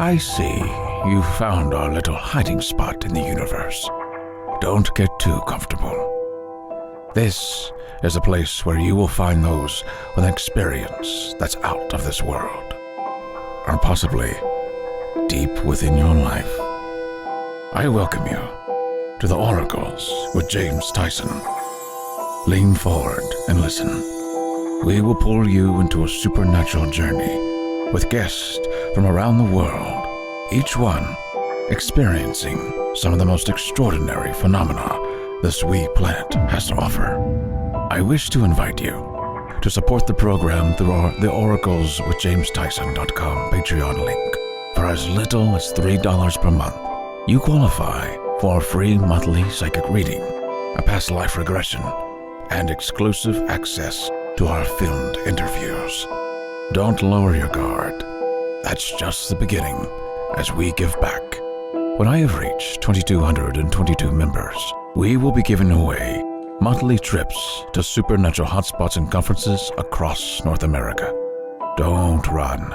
I see you found our little hiding spot in the universe. Don't get too comfortable. This is a place where you will find those with an experience that's out of this world, or possibly deep within your life. I welcome you to the Oracles with James Tyson. Lean forward and listen. We will pull you into a supernatural journey with guests from around the world, each one experiencing some of the most extraordinary phenomena this wee planet has to offer. I wish to invite you to support the program through the Oracles with JamesTyson.com Patreon link. For as little as $3 per month, you qualify for a free monthly psychic reading, a past life regression, and exclusive access to our filmed interviews. Don't lower your guard. That's just the beginning as we give back. When I have reached 2,222 members, we will be giving away monthly trips to supernatural hotspots and conferences across North America. Don't run.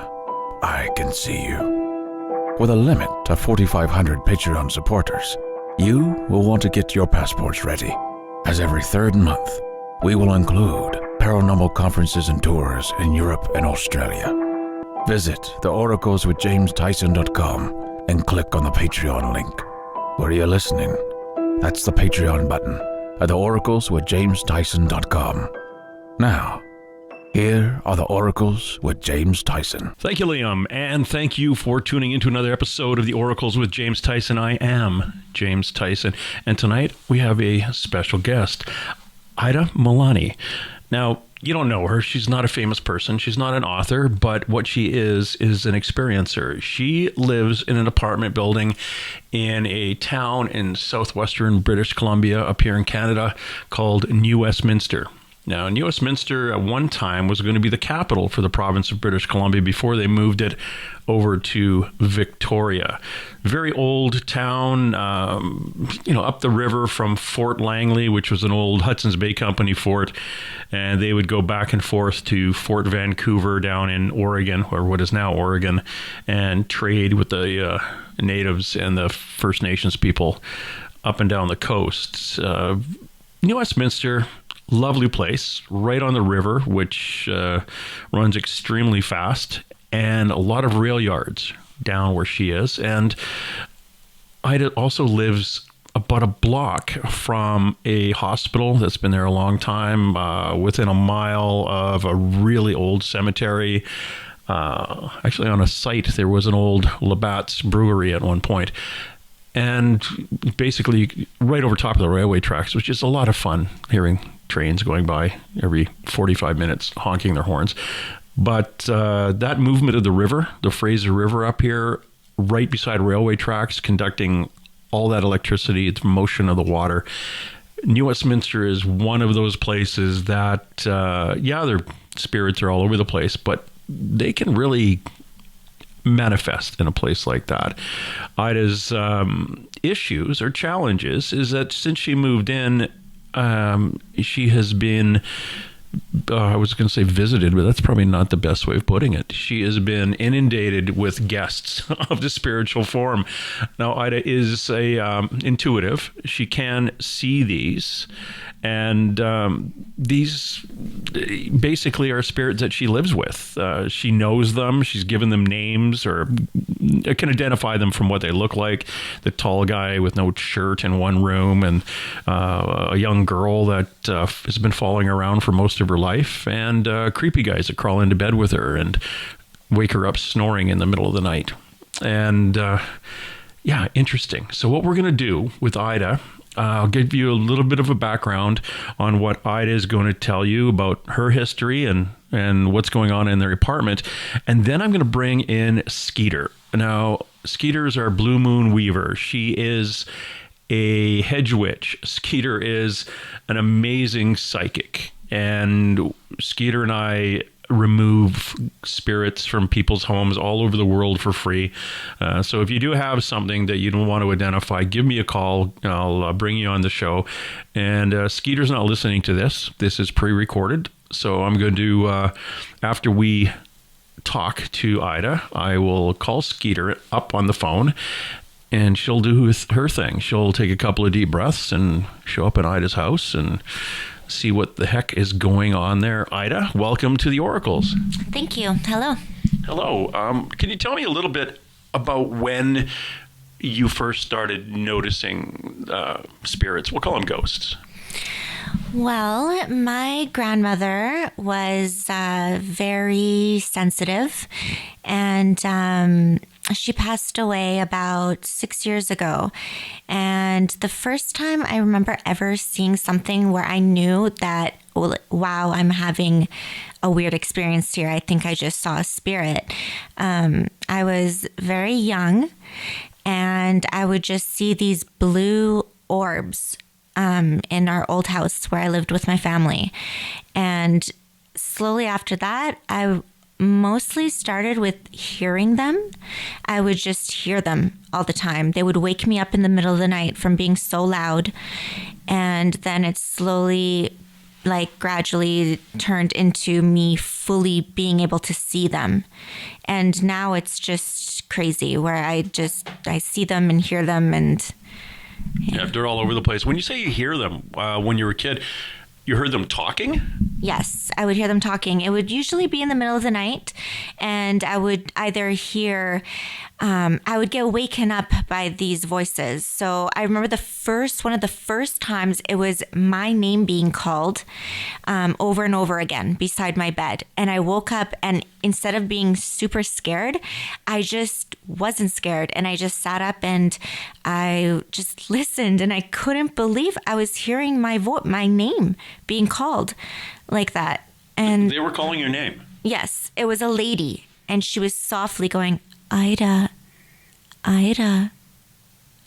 I can see you. With a limit of 4,500 Patreon supporters, you will want to get your passports ready, as every third month, we will include paranormal conferences and tours in Europe and Australia. Visit theoracleswithjamestyson.com and click on the Patreon link. Where are you listening? That's the Patreon button at theoracleswithjamestyson.com. Now, here are the Oracles with James Tyson. Thank you, Liam, and thank you for tuning into another episode of the Oracles with James Tyson. I am James Tyson, and tonight we have a special guest, Aida Milani. Now, you don't know her. She's not a famous person. She's not an author, but what she is an experiencer. She lives in an apartment building in a town in southwestern British Columbia up here in Canada called New Westminster. Now, New Westminster at one time was going to be the capital for the province of British Columbia before they moved it over to Victoria. Very old town, up the river from Fort Langley, which was an old Hudson's Bay Company fort. And they would go back and forth to Fort Vancouver down in Oregon, or what is now Oregon, and trade with the natives and the First Nations people up and down the coast. New Westminster, lovely place, right on the river, which runs extremely fast, and a lot of rail yards down where she is. And Aida also lives about a block from a hospital that's been there a long time, within a mile of a really old cemetery. Actually, on a site, there was an old Labatt's brewery at one point. And basically right over top of the railway tracks, which is a lot of fun, hearing trains going by every 45 minutes honking their horns. But that movement of the river, the Fraser River up here, right beside railway tracks, conducting all that electricity, the motion of the water. New Westminster is one of those places that, their spirits are all over the place, but they can really manifest in a place like that. Aida's issues or challenges is that since she moved in, she has been, I was going to say visited, but that's probably not the best way of putting it. She has been inundated with guests of the spiritual form. Now, Aida is a intuitive. She can see these, and these basically are spirits that she lives with. She knows them. She's given them names, or can identify them from what they look like. The tall guy with no shirt in one room, and a young girl that has been following around for most of her life, and creepy guys that crawl into bed with her and wake her up snoring in the middle of the night. And interesting. So what we're going to do with Aida, I'll give you a little bit of a background on what Aida is going to tell you about her history and what's going on in their apartment. And then I'm going to bring in Skeeter. Now, Skeeter is our Blue Moon Weaver. She is a hedge witch. Skeeter is an amazing psychic. And Skeeter and I remove spirits from people's homes all over the world for free. So if you do have something that you don't want to identify, give me a call. I'll bring you on the show. And Skeeter's not listening to this. This is pre-recorded. So I'm going to, after we talk to Ida. I will call Skeeter up on the phone, and she'll do her thing. She'll take a couple of deep breaths and show up at Ida's house and see what the heck is going on there. Ida, welcome to the Oracles. Thank you. Hello. Hello. Can you tell me a little bit about when you first started noticing spirits? We'll call them ghosts. Well, my grandmother was very sensitive, and she passed away about 6 years ago. And the first time I remember ever seeing something where I knew that, wow, I'm having a weird experience here. I think I just saw a spirit. I was very young, and I would just see these blue orbs in our old house where I lived with my family. And slowly after that, I mostly started with hearing them. I would just hear them all the time. They would wake me up in the middle of the night from being so loud. And then it slowly, gradually turned into me fully being able to see them. And now it's just crazy where I see them and hear them, and yeah, they're all over the place. When you say you hear them, when you were a kid, you heard them talking? Yes, I would hear them talking. It would usually be in the middle of the night, and I would either hear, I would get waken up by these voices. So I remember one of the first times it was my name being called over and over again beside my bed. And I woke up, and instead of being super scared, I just wasn't scared. And I just sat up and I just listened, and I couldn't believe I was hearing my name being called like that. And they were calling your name? Yes, it was a lady, and she was softly going, Ida, Ida,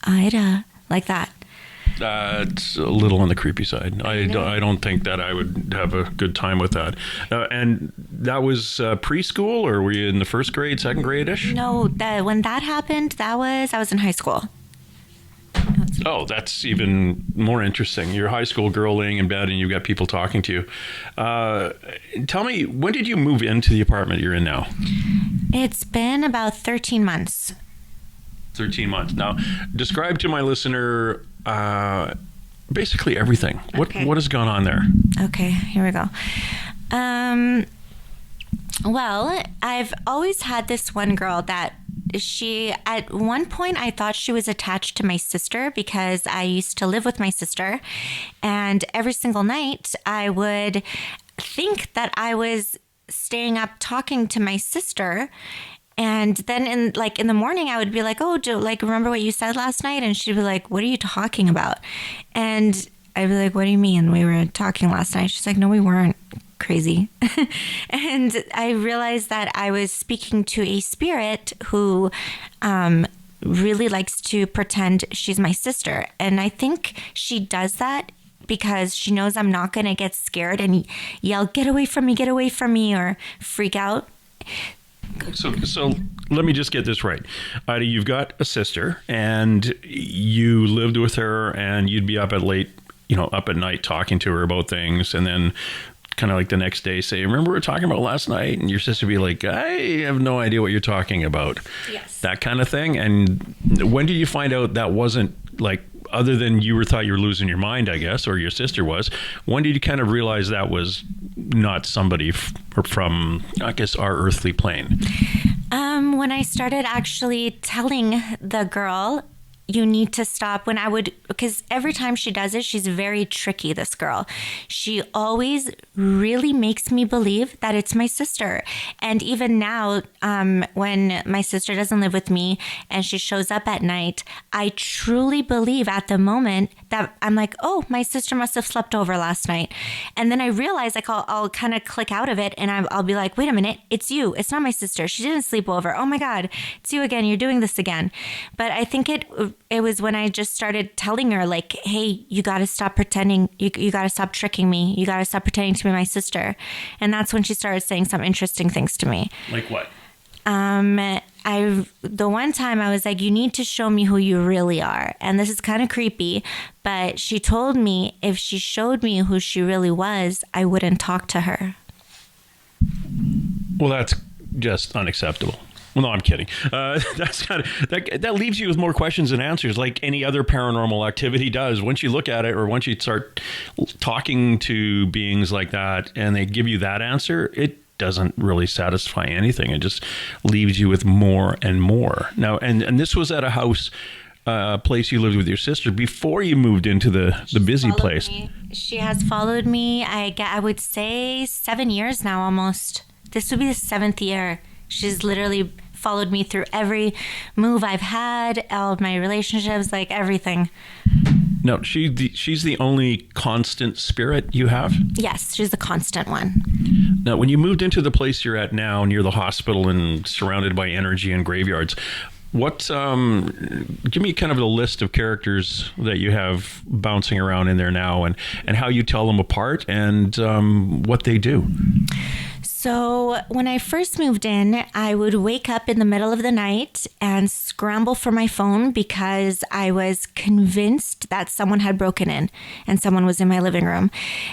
Ida, like that. It's a little on the creepy side. I don't think that I would have a good time with that. And that was preschool, or were you in the first grade, second grade-ish? No, when that happened, I was in high school. Oh, that's even more interesting. You're a high school girl laying in bed and you've got people talking to you. Tell me, when did you move into the apartment you're in now? It's been about 13 months. 13 months. Now, describe to my listener basically everything. Okay. What has gone on there? Okay, here we go. Well, I've always had this one girl that at one point I thought she was attached to my sister because I used to live with my sister, and every single night I would think that I was staying up talking to my sister. And then in the morning I would be like, oh, remember what you said last night? And she'd be like, what are you talking about? And I'd be like, what do you mean? We were talking last night. She's like, no, we weren't. Crazy. And I realized that I was speaking to a spirit who really likes to pretend she's my sister. And I think she does that because she knows I'm not going to get scared and yell, get away from me, or freak out. So let me just get this right. Ida, you've got a sister and you lived with her, and you'd be up at night talking to her about things, and then kind of like the next day say, remember we were talking about last night? And your sister would be like, I have no idea what you're talking about. Yes. That kind of thing. And when did you find out that wasn't other than thought you were losing your mind, I guess, or your sister was, when did you kind of realize that was not somebody from, I guess, our earthly plane? When I started actually telling the girl, you need to stop, because every time she does it, she's very tricky, this girl. She always really makes me believe that it's my sister. And even now, when my sister doesn't live with me and she shows up at night, I truly believe at the moment that I'm like, oh, my sister must have slept over last night. And then I realize I'll kind of click out of it, and I'll be like, wait a minute, it's you. It's not my sister. She didn't sleep over. Oh my God, it's you again. You're doing this again. But I think it was when I just started telling her, hey, you got to stop pretending. You got to stop tricking me. You got to stop pretending to be my sister. And that's when she started saying some interesting things to me. Like what? The one time I was like, you need to show me who you really are. And this is kind of creepy, but she told me if she showed me who she really was, I wouldn't talk to her. Well, just unacceptable. Well, no, I'm kidding. That's kind of that leaves you with more questions than answers, like any other paranormal activity does. Once you look at it, or once you start talking to beings like that, and they give you that answer, it doesn't really satisfy anything. It just leaves you with more and more. Now, and this was at a house, place you lived with your sister before you moved into the busy place. She has followed me. I would say 7 years now, almost. This would be the 7th year. She's literally followed me through every move I've had, all of my relationships, like everything. No, she's the only constant spirit you have? Yes, she's the constant one. Now, when you moved into the place you're at now, near the hospital and surrounded by energy and graveyards, give me kind of a list of characters that you have bouncing around in there now, and how you tell them apart, and what they do. So when I first moved in, I would wake up in the middle of the night and scramble for my phone because I was convinced that someone had broken in and someone was in my living room.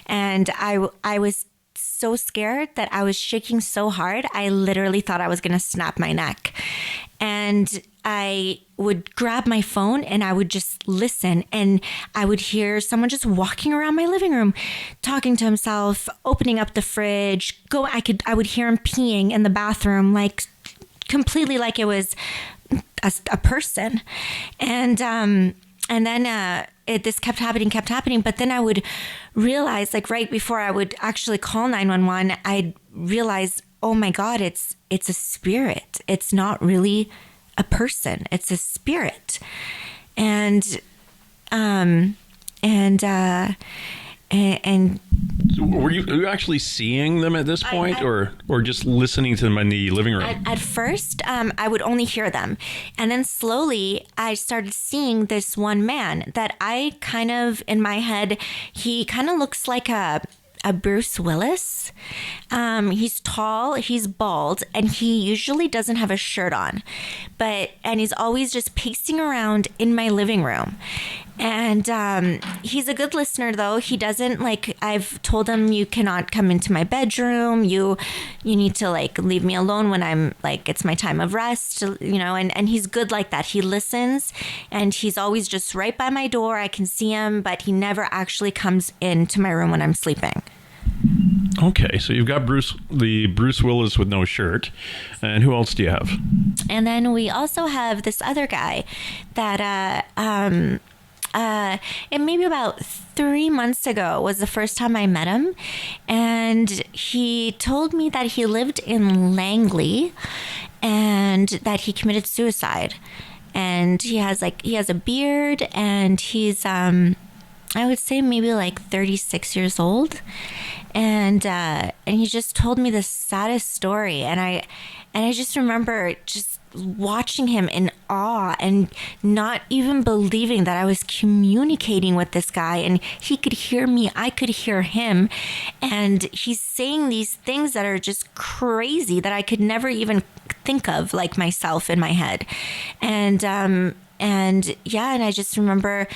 And I was so scared that I was shaking so hard, I literally thought I was going to snap my neck. And I would grab my phone and I would just listen, and I would hear someone just walking around my living room, talking to himself, opening up the fridge. I would hear him peeing in the bathroom, like completely like it was a person. And then this kept happening. But then I would realize, like right before I would actually call 911, I'd realize, oh my God, it's a spirit. It's not really a person. It's a spirit. And were you actually seeing them at this point, or just listening to them in the living room? At first, I would only hear them. And then slowly I started seeing this one man that I kind of, in my head, he kind of looks like a Bruce Willis. He's tall, he's bald, and he usually doesn't have a shirt on, and he's always just pacing around in my living room. And he's a good listener, though. He doesn't, like, I've told him, you cannot come into my bedroom. You need to, like, leave me alone when I'm, like, it's my time of rest, and he's good like that. He listens, and he's always just right by my door. I can see him, but he never actually comes into my room when I'm sleeping. Okay, so you've got Bruce Willis with no shirt, and who else do you have? And then we also have this other guy that it maybe about 3 months ago was the first time I met him, and he told me that he lived in Langley and that he committed suicide. And he has a beard, and he's I would say maybe like 36 years old. And he just told me the saddest story. And I just remember just watching him in awe and not even believing that I was communicating with this guy, and he could hear me, I could hear him, and he's saying these things that are just crazy that I could never even think of, like myself in my head. And I just remember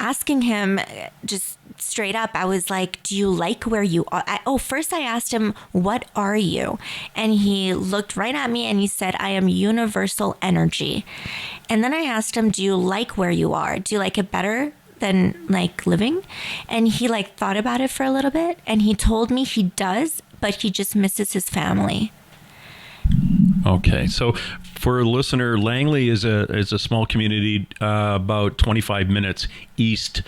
asking him just straight up, I was like, do you like where you are? First I asked him, what are you? And he looked right at me and he said, I am universal energy. And then I asked him, do you like where you are? Do you like it better than like living? And he like thought about it for a little bit, and he told me he does, but he just misses his family. Okay, so for a listener, Langley is a small community about 25 minutes east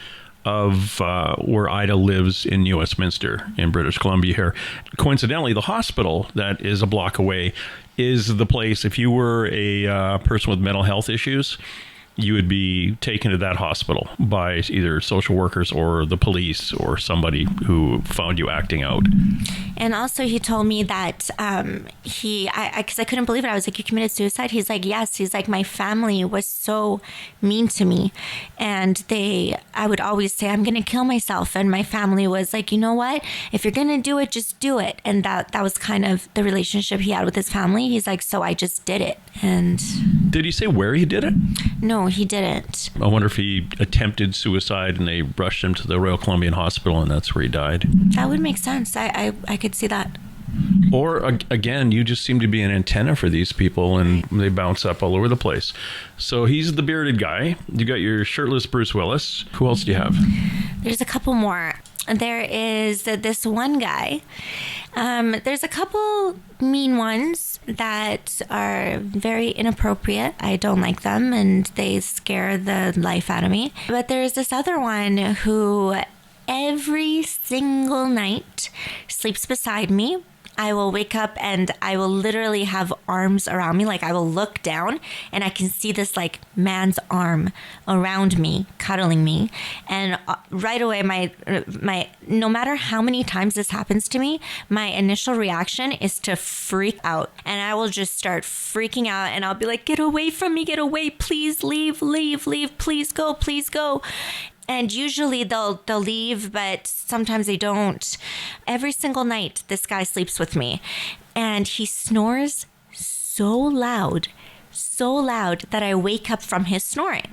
of where Aida lives in New Westminster in British Columbia here. Coincidentally, the hospital that is a block away is the place, if you were a person with mental health issues, you would be taken to that hospital by either social workers or the police or somebody who found you acting out. And also he told me that because I couldn't believe it. I was like, you committed suicide? He's like, yes. He's like, my family was so mean to me. And I would always say, I'm going to kill myself. And my family was like, you know what? If you're going to do it, just do it. And that was kind of the relationship he had with his family. He's like, so I just did it. And did he say where he did it? No, he didn't. I wonder if he attempted suicide and they rushed him to the Royal Columbian Hospital and that's where he died. That would make sense. I could see that. Or again, you just seem to be an antenna for these people, and they bounce up all over the place. So he's the bearded guy. You got your shirtless Bruce Willis. Who else do you have? There's a couple more. There is this one guy. There's a couple mean ones that are very inappropriate. I don't like them, and they scare the life out of me. But there's this other one who every single night sleeps beside me. I will wake up and I will literally have arms around me. Like, I will look down and I can see this like man's arm around me, cuddling me. And right away, my no matter how many times this happens to me, my initial reaction is to freak out. And I will just start freaking out, and I'll be like, get away from me, get away, please leave, please go, please go. And usually they'll leave, but sometimes they don't. Every single night, this guy sleeps with me, and he snores so loud that I wake up from his snoring.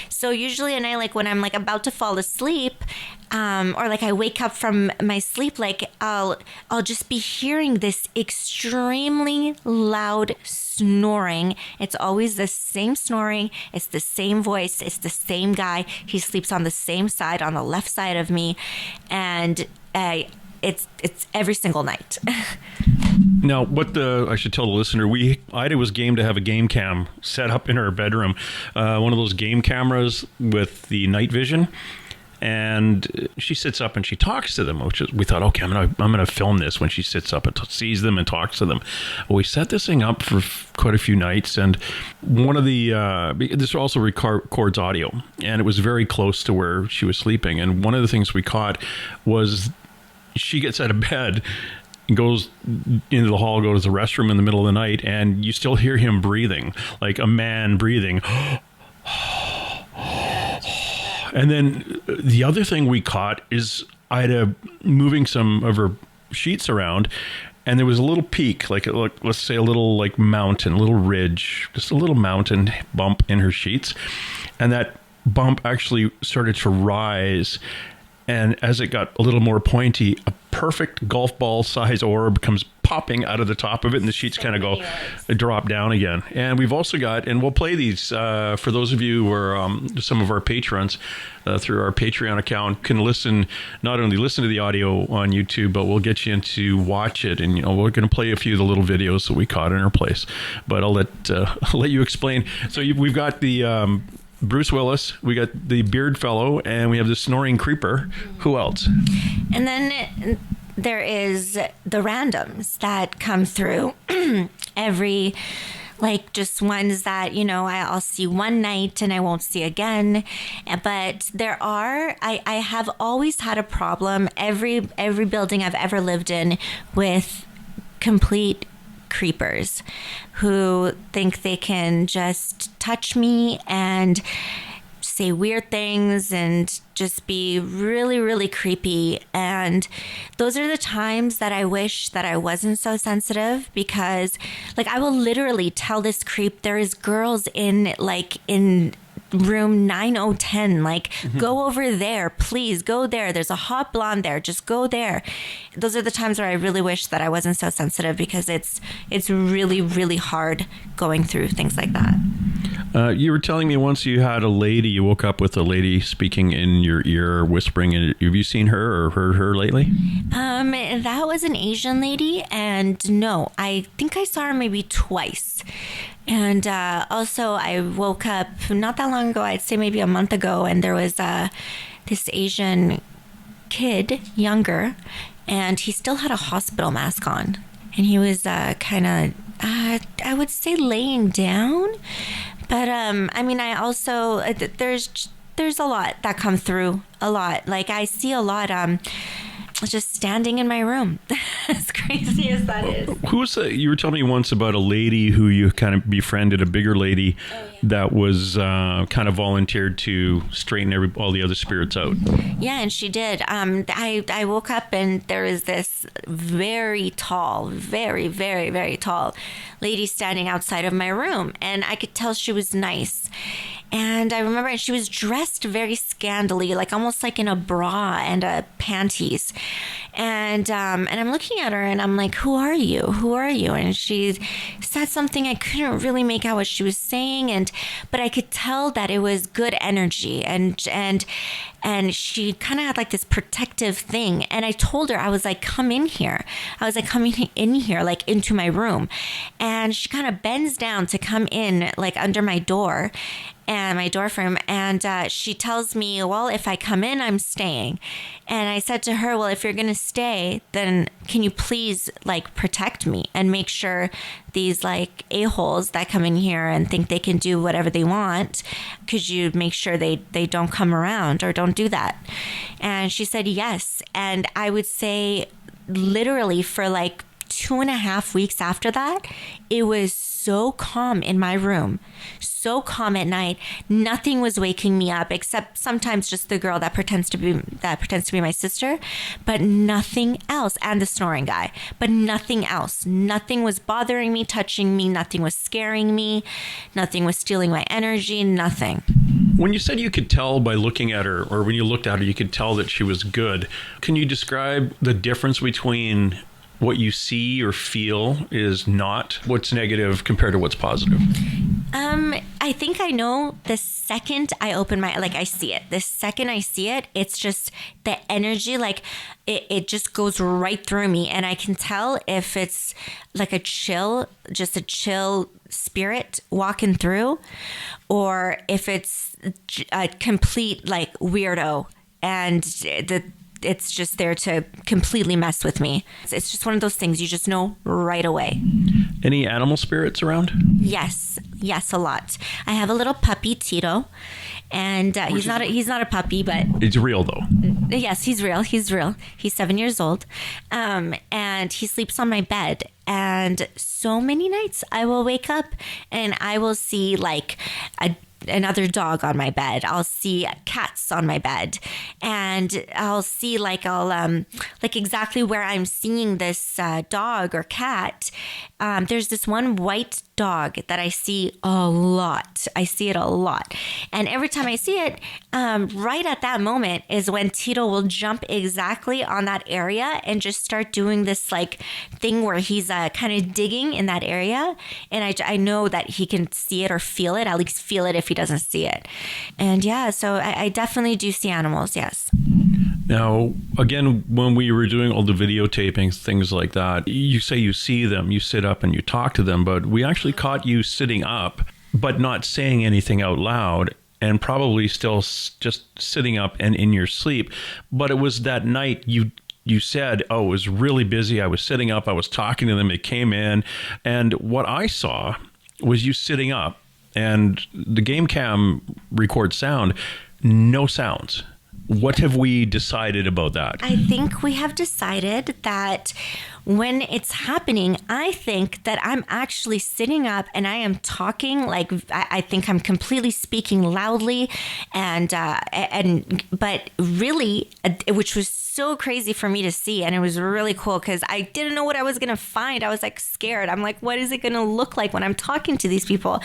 So usually at night, like when I'm like about to fall asleep, or like I wake up from my sleep, like I'll just be hearing this extremely loud snoring. It's always the same snoring. It's the same voice. It's the same guy. He sleeps on the same side, on the left side of me, and it's every single night. Now, I should tell the listener, Ida was game to have a game cam set up in her bedroom, one of those game cameras with the night vision. And she sits up and she talks to them, which is, we thought, okay, I'm gonna film this when she sits up and sees them and talks to them. Well, we set this thing up for quite a few nights, and one of the this also records audio, and it was very close to where she was sleeping. And one of the things we caught was she gets out of bed, goes into the hall, goes to the restroom in the middle of the night, and you still hear him breathing, like a man breathing. And then the other thing we caught is Ida moving some of her sheets around, and there was a little peak, like let's say a little like mountain, a little ridge, just a little mountain bump in her sheets. And that bump actually started to rise. And as it got a little more pointy, a perfect golf ball size orb comes popping out of the top of it, and the sheets kind of drop down again. And we've also got, and we'll play these for those of you who are some of our patrons through our Patreon account can not only listen to the audio on YouTube, but we'll get you into watch it. And we're going to play a few of the little videos that we caught in our place. But I'll let you explain. So we've got the Bruce Willis, we got the beard fellow, and we have the snoring creeper. Who else? And then there is the randoms that come through every, like just ones that, I'll see one night and I won't see again. But I have always had a problem, every building I've ever lived in, with complete creepers who think they can just touch me and say weird things and just be really, really creepy. And those are the times that I wish that I wasn't so sensitive, because like I will literally tell this creep, there is girls in room 9010, like go over there, please go there, there's a hot blonde there, just go there. Those are the times where I really wish that I wasn't so sensitive, because it's really, really hard going through things like that. You were telling me once you woke up with a lady speaking in your ear, whispering. Have you seen her or heard her lately? That was an Asian lady, and no, I think I saw her maybe twice. And also I woke up not that long ago, I'd say maybe a month ago, and there was this Asian kid, younger, and he still had a hospital mask on. And he was kind of, I would say laying down. But I also, there's a lot that come through, a lot. Like I see a lot just standing in my room, as crazy as that is. You were telling me once about a lady who you kind of befriended, a bigger lady that was kind of volunteered to straighten all the other spirits out. Yeah, and she did. I woke up and there was this very tall, very, very, very tall lady standing outside of my room, and I could tell she was nice. And I remember she was dressed very scantily, like almost like in a bra and a panties. And I'm looking at her and I'm like, who are you? Who are you? And she said something. I couldn't really make out what she was saying, but I could tell that it was good energy, and she kind of had like this protective thing. And I told her, I was like, come in here. I was like, coming in here, like into my room. And she kind of bends down to come in, like under my door and my door frame. And she tells me, well, if I come in, I'm staying. And I said to her, well, if you're going to stay, then can you please like protect me and make sure these like a-holes that come in here and think they can do whatever they want, could you make sure they don't come around or don't do that? And she said yes. And I would say literally for like 2.5 weeks after that, it was so calm in my room, so calm at night. Nothing was waking me up except sometimes just the girl that pretends to be my sister, but nothing else, and the snoring guy, but nothing else. Nothing was bothering me, touching me, nothing was scaring me, nothing was stealing my energy, nothing. When you said you could tell by looking at her, or when you looked at her, you could tell that she was good, can you describe the difference between what you see or feel is not what's negative compared to what's positive? I think I know the second I open I see it. The second I see it, it's just the energy, like it just goes right through me. And I can tell if it's like just a chill spirit walking through, or if it's a complete like weirdo and it's just there to completely mess with me. It's just one of those things you just know right away. Any animal spirits around? Yes, a lot. I have a little puppy, Tito, and he's not a puppy, but it's real though. Yes, he's real. He's 7 years old, and he sleeps on my bed. And so many nights I will wake up and I will see like another dog on my bed. I'll see cats on my bed, and I'll see like exactly where I'm seeing this dog or cat. There's this one white dog that I see a lot. I see it a lot. And every time I see it, right at that moment is when Tito will jump exactly on that area and just start doing this like thing where he's kind of digging in that area. And I know that he can see it or feel it, at least feel it if he doesn't see it. And yeah, so I definitely do see animals, yes. Now, again, when we were doing all the videotapings, things like that, you say you see them, you sit up and you talk to them, but we actually caught you sitting up, but not saying anything out loud, and probably still just sitting up and in your sleep. But it was that night you said, oh, it was really busy. I was sitting up, I was talking to them, it came in. And what I saw was you sitting up, and the game cam records sound, no sounds. What have we decided about that? I think we have decided that when it's happening, I think that I'm actually sitting up and I am talking, like I think I'm completely speaking loudly, but really, which was so crazy for me to see, and it was really cool because I didn't know what I was gonna find. I was like scared. I'm like, what is it gonna look like when I'm talking to these people?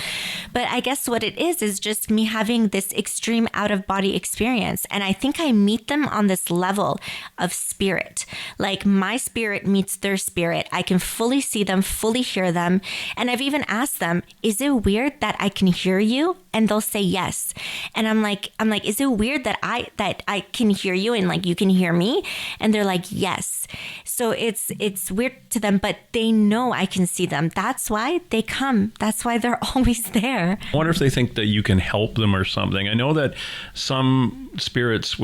But I guess what it is just me having this extreme out of body experience, and I think I meet them on this level of spirit. Like my spirit meets their spirit. I can fully see them, fully hear them, and I've even asked them, "Is it weird that I can hear you?" And they'll say yes. And I'm like, "Is it weird that I can hear you and like you can hear me?" And they're like, yes. So it's weird to them, but they know I can see them. That's why they come. That's why they're always there. I wonder if they think that you can help them or something. I know that some spirits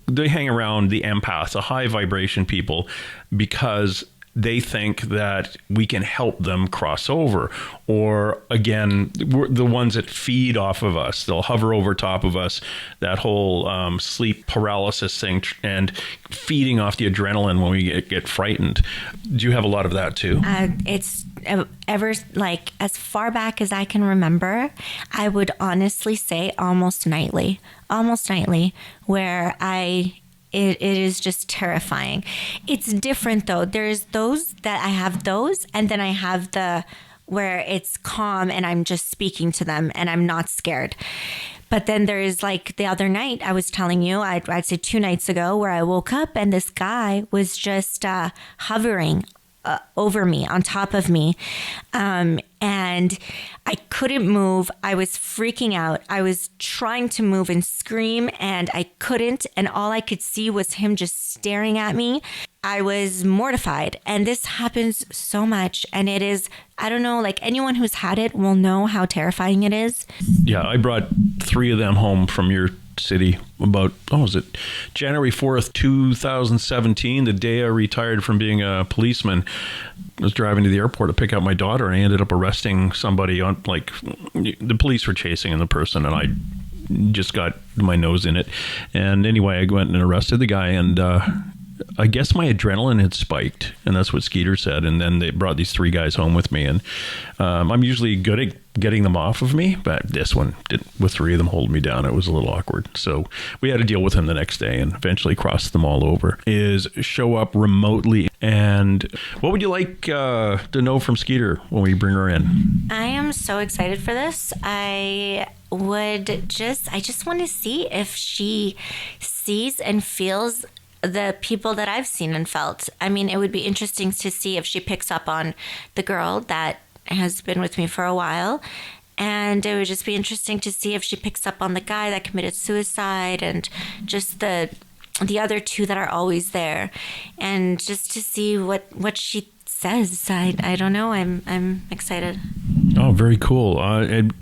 they hang around the empaths, the high vibration people, because they think that we can help them cross over. Or again, we're the ones that feed off of us. They'll hover over top of us, that whole sleep paralysis thing, and feeding off the adrenaline when we get frightened. Do you have a lot of that too? It's ever, like, as far back as I can remember, I would honestly say almost nightly, where it is just terrifying. It's different though. There's those that I have those, and then I have the where it's calm and I'm just speaking to them and I'm not scared. But then there's like the other night I was telling you, I'd say 2 nights ago, where I woke up and this guy was just hovering over me, on top of me. And I couldn't move. I was freaking out. I was trying to move and scream and I couldn't. And all I could see was him just staring at me. I was mortified. And this happens so much. And it is, I don't know, like anyone who's had it will know how terrifying it is. Yeah, I brought 3 of them home from your city about, was it January 4th, 2017, the day I retired from being a policeman. I was driving to the airport to pick up my daughter and I ended up arresting somebody on, like, the police were chasing the person and I just got my nose in it. And anyway, I went and arrested the guy and I guess my adrenaline had spiked, and that's what Skeeter said. And then they brought these 3 guys home with me, and I'm usually good at getting them off of me, but this one didn't. With 3 of them holding me down, it was a little awkward. So we had to deal with him the next day, and eventually crossed them all over. Is show up remotely, and what would you like to know from Skeeter when we bring her in? I am so excited for this. I just want to see if she sees and feels the people that I've seen and felt. I mean, it would be interesting to see if she picks up on the girl that has been with me for a while. And it would just be interesting to see if she picks up on the guy that committed suicide and just the other 2 that are always there. And just to see what she says. I don't know. I'm excited. Oh, very cool. And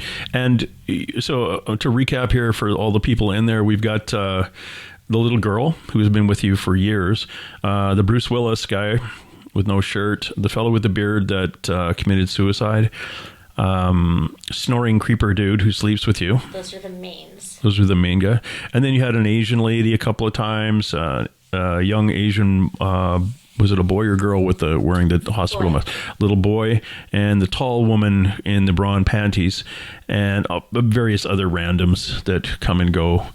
so to recap here for all the people in there, we've got the little girl who's been with you for years, the Bruce Willis guy with no shirt, the fellow with the beard that committed suicide, snoring creeper dude who sleeps with you. Those are the mains. Those are the main guy. And then you had an Asian lady a couple of times, young Asian, was it a boy or girl with the wearing the hospital mask? Little boy, and the tall woman in the bra and panties, and various other randoms that come and go.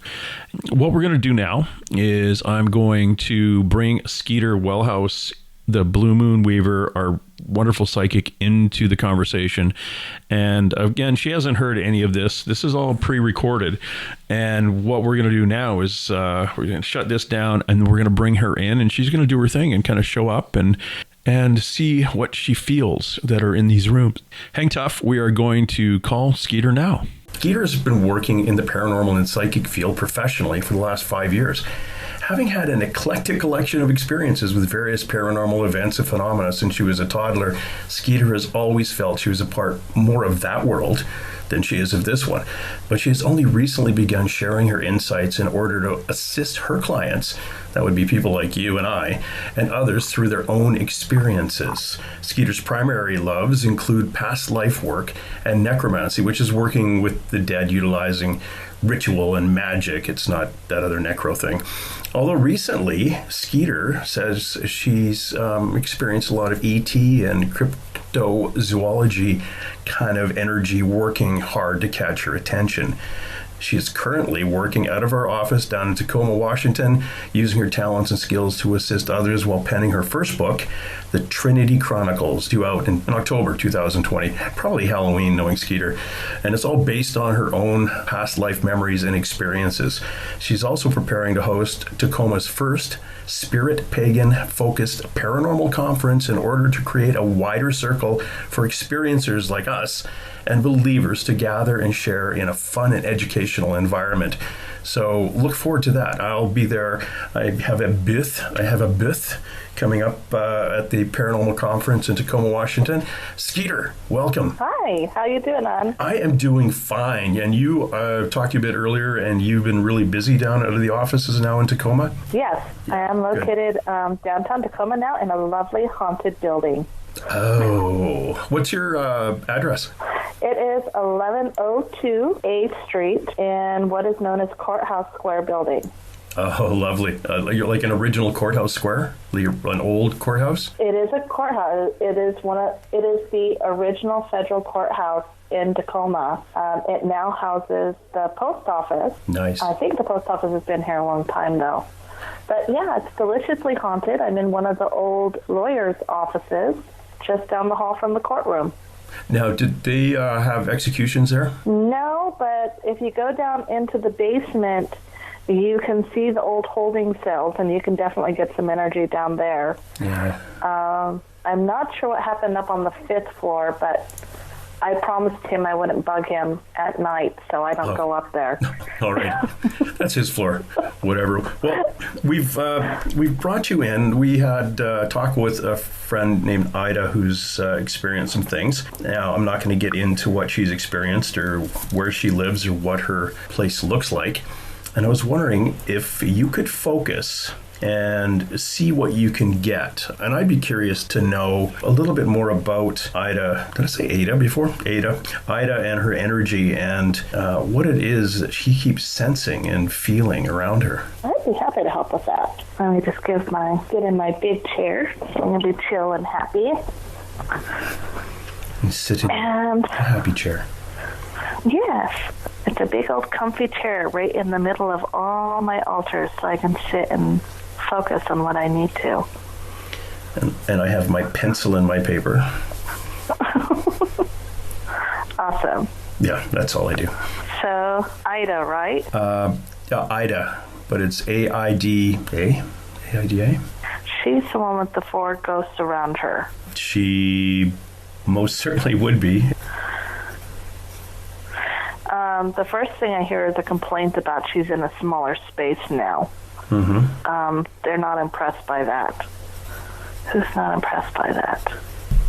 What we're going to do now is I'm going to bring Skeeter Wellhouse, the Blue Moon Weaver, our wonderful psychic, into the conversation. And again, she hasn't heard any of this. This is all pre-recorded. And what we're going to do now is we're going to shut this down and we're going to bring her in and she's going to do her thing and kind of show up and see what she feels that are in these rooms. Hang tough. We are going to call Skeeter now. Skeeter has been working in the paranormal and psychic field professionally for the last 5 years. Having had an eclectic collection of experiences with various paranormal events and phenomena since she was a toddler, Skeeter has always felt she was a part more of that world than she is of this one. But she has only recently begun sharing her insights in order to assist her clients, that would be people like you and I, and others through their own experiences. Skeeter's primary loves include past life work and necromancy, which is working with the dead utilizing ritual and magic. It's not that other necro thing. Although recently, Skeeter says she's experienced a lot of ET and cryptozoology kind of energy working hard to catch her attention. She is currently working out of our office down in Tacoma, Washington, using her talents and skills to assist others while penning her first book, The Trinity Chronicles, due out in October 2020, probably Halloween, knowing Skeeter. And it's all based on her own past life memories and experiences. She's also preparing to host Tacoma's first spirit pagan focused paranormal conference in order to create a wider circle for experiencers like us and believers to gather and share in a fun and educational environment. So look forward to that. I'll be there. I have a booth coming up at the Paranormal Conference in Tacoma, Washington. Skeeter, welcome. Hi, how you doing, Ann? I am doing fine. And you talked to you a bit earlier, and you've been really busy down out of the offices now in Tacoma? Yes, I am located downtown Tacoma now in a lovely haunted building. Oh, what's your address? It is 1102 8th Street in what is known as Courthouse Square building. Oh, lovely. You're like an original courthouse square? An old courthouse? It is a courthouse. It is the original federal courthouse in Tacoma. It now houses the post office. Nice. I think the post office has been here a long time, though. But yeah, it's deliciously haunted. I'm in one of the old lawyers' offices just down the hall from the courtroom. Now, did they have executions there? No, but if you go down into the basement, you can see the old holding cells, and you can definitely get some energy down there. Yeah. I'm not sure what happened up on the 5th floor, but I promised him I wouldn't bug him at night, so I don't go up there. All right. That's his floor. Whatever. Well, we've brought you in. We had talked with a friend named Aida who's experienced some things. Now, I'm not going to get into what she's experienced or where she lives or what her place looks like. And I was wondering if you could focus and see what you can get. And I'd be curious to know a little bit more about Aida. Did I say Aida before? Aida and her energy and what it is that she keeps sensing and feeling around her. I'd be happy to help with that. Let me just get in my big chair. So I'm going to be chill and happy. And sit in a happy chair. Yes. It's a big old comfy chair right in the middle of all my altars, so I can sit and focus on what I need to. And I have my pencil and my paper. Awesome. Yeah, that's all I do. So, Aida, right? Yeah, Aida, but it's A-I-D-A? A-I-D-A? She's the one with the 4 ghosts around her. She most certainly would be. The first thing I hear is a complaint about she's in a smaller space now. Mm-hmm. They're not impressed by that. Who's not impressed by that?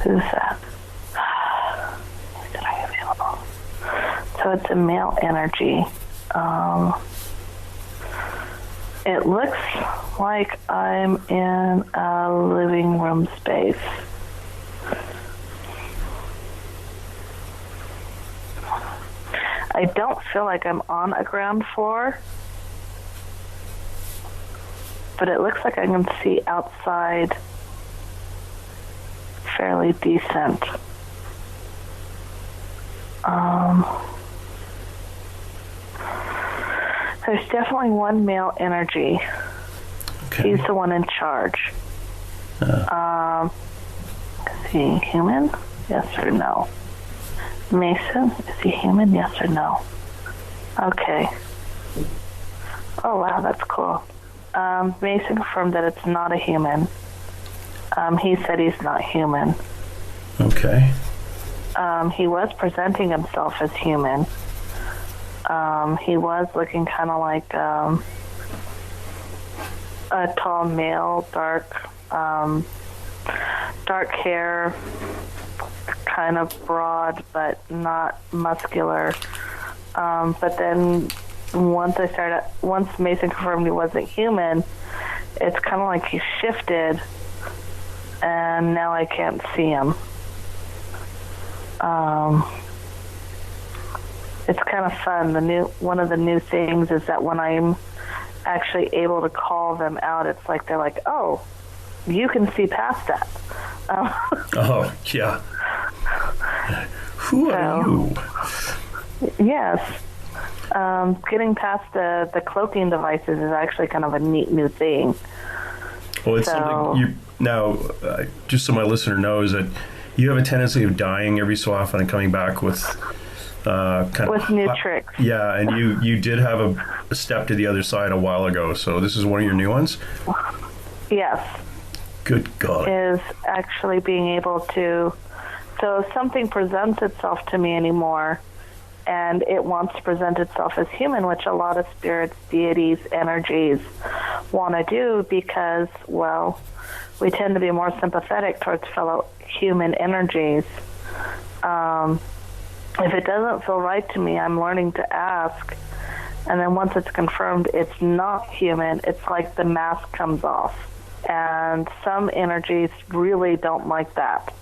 Who's that? Is it available? So it's a male energy. It looks like I'm in a living room space. I don't feel like I'm on a ground floor, but it looks like I can see outside fairly decent. There's definitely one male energy. Okay. He's the one in charge. Is he human? Yes or no? Mason, is he human? Yes or no? Okay. Oh, wow, that's cool. Mason confirmed that it's not a human. He said he's not human. Okay. He was presenting himself as human. He was looking kind of like a tall male, dark hair, kind of broad but not muscular. But then once Mason confirmed he wasn't human, it's kind of like he shifted, and now I can't see him. It's kind of fun. One of the new things is that when I'm actually able to call them out, it's like they're like, "Oh, you can see past that." Oh, yeah. Who are you? Yes. Getting past the cloaking devices is actually kind of a neat new thing. Well, it's something you now. Just so my listener knows that you have a tendency of dying every so often and coming back with with new tricks. Yeah, and you did have a step to the other side a while ago. So this is one of your new ones. Yes. Good God. Is actually being able to. So if something presents itself to me anymore, and it wants to present itself as human, which a lot of spirits, deities, energies want to do because, well, we tend to be more sympathetic towards fellow human energies. If it doesn't feel right to me, I'm learning to ask. And then once it's confirmed it's not human, it's like the mask comes off. And some energies really don't like that.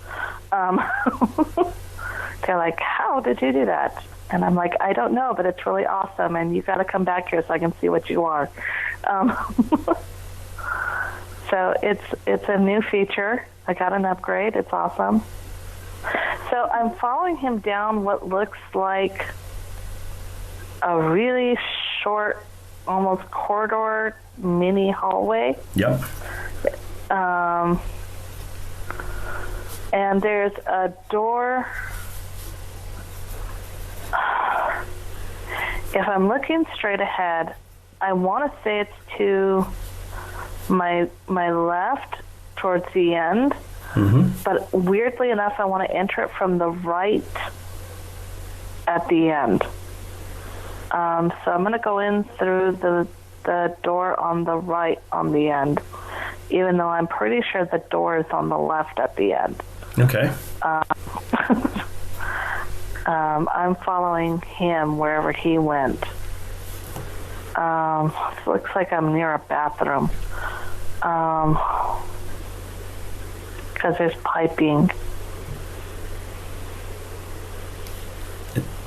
They're like, how did you do that? And I'm like, I don't know, but it's really awesome, and you got to come back here so I can see what you are. So it's a new feature. I got an upgrade. It's awesome. So I'm following him down what looks like a really short, almost corridor, mini hallway. Yep. And there's a door if I'm looking straight ahead, I want to say it's to my left towards the end. But weirdly enough, I want to enter it from the right at the end. So I'm going to go in through the door on the right on the end, even though I'm pretty sure the door is on the left at the end. Okay. I'm following him wherever he went. It looks like I'm near a bathroom. Because there's piping.